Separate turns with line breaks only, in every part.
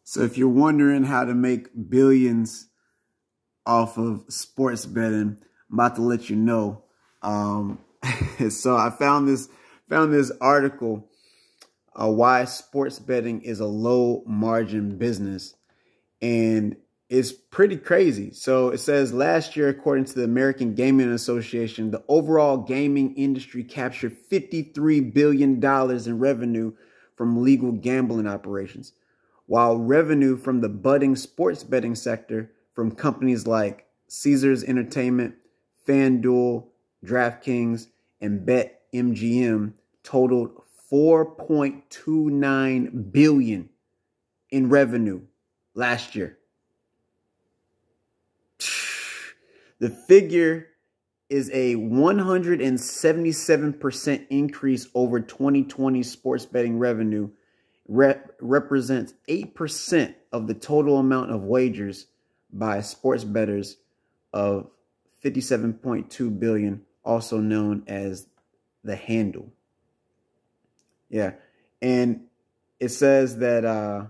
So if you're wondering how to make billions off of sports betting, I'm about to let you know. So I found this article, why sports betting is a low margin business, and it's pretty crazy. So it says last year, according to the American Gaming Association, the overall gaming industry captured $53 billion in revenue from legal gambling operations, while revenue from the budding sports betting sector from companies like Caesars Entertainment, FanDuel, DraftKings, and MGM totaled $4.29 billion in revenue last year. The figure is a 177% increase over 2020 sports betting revenue, represents 8% of the total amount of wagers by sports bettors of 57.2 billion, also known as the handle. Yeah. And it says that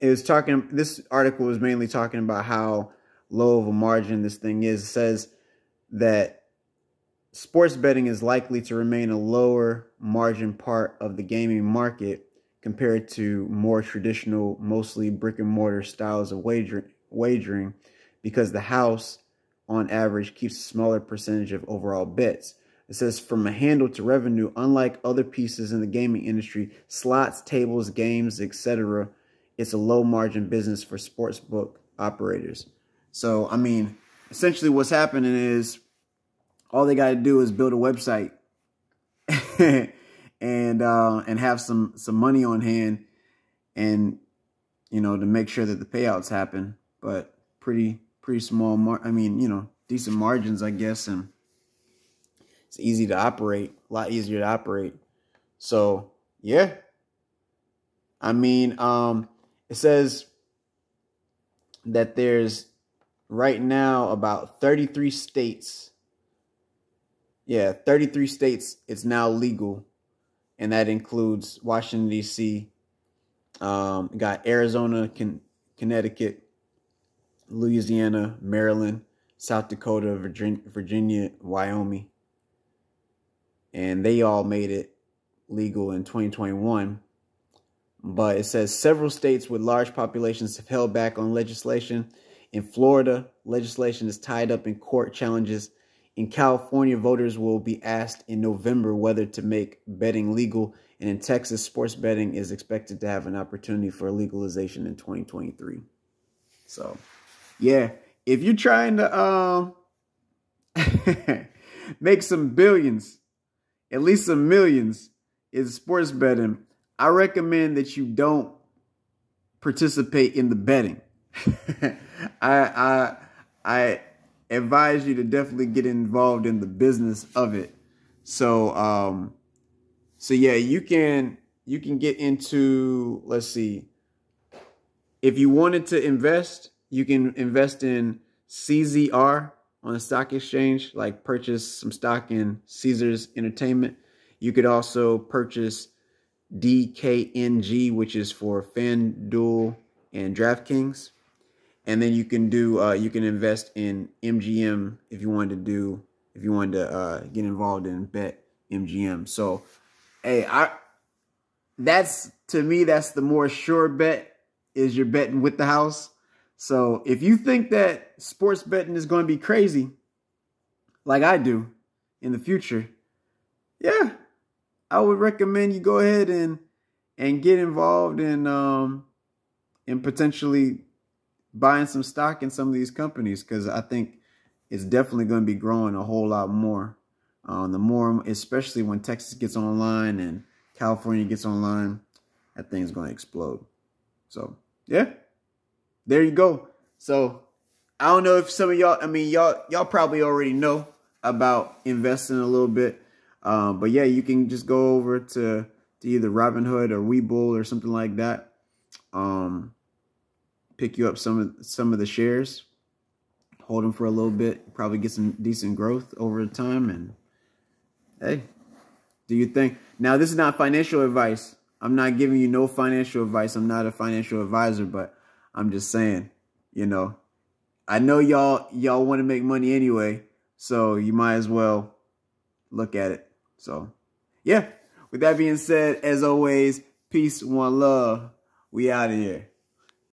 this article was mainly talking about how low of a margin this thing is. It says that sports betting is likely to remain a lower margin part of the gaming market compared to more traditional, mostly brick and mortar styles of wagering, because the house, on average, keeps a smaller percentage of overall bets. It says from a handle to revenue, unlike other pieces in the gaming industry, slots, tables, games, etc., it's a low margin business for sportsbook operators. So, I mean, essentially what's happening is all they got to do is build a website and have some money on hand, and, you know, to make sure that the payouts happen. But pretty small, decent margins, I guess, and it's easy to operate, a lot easier to operate. So, yeah. I mean, it says that there's right now about 33 states. Yeah, 33 states it's now legal, and that includes Washington, D.C., got Arizona, Connecticut, Louisiana, Maryland, South Dakota, Virginia, Wyoming. And they all made it legal in 2021. But it says several states with large populations have held back on legislation. In Florida, legislation is tied up in court challenges. In California, voters will be asked in November whether to make betting legal. And in Texas, sports betting is expected to have an opportunity for legalization in 2023. So, yeah, if you're trying to make some billions, at least some millions, in sports betting, I recommend that you don't participate in the betting. I advise you to definitely get involved in the business of it. So, yeah, you can get into, let's see, if you wanted to invest, you can invest in CZR on the stock exchange, like purchase some stock in Caesars Entertainment. You could also purchase DKNG, which is for FanDuel and DraftKings. And then you can invest in MGM if you wanted to get involved in bet MGM. So, hey, to me that's the more sure bet, is you're betting with the house. So if you think that sports betting is going to be crazy, like I do in the future, yeah, I would recommend you go ahead and get involved in potentially buying some stock in some of these companies, because I think it's definitely going to be growing a whole lot more. The more, especially when Texas gets online and California gets online, that thing's going to explode. So, yeah, there you go. So, I don't know if some of y'all, y'all probably already know about investing a little bit. But yeah, you can just go over to either Robinhood or Webull or something like that. Pick you up some of the shares, hold them for a little bit, probably get some decent growth over time, and hey, do you think? Now, this is not financial advice. I'm not giving you no financial advice. I'm not a financial advisor, but I'm just saying, you know, I know y'all want to make money anyway, so you might as well look at it. So, yeah. With that being said, as always, peace, one love. We out of here.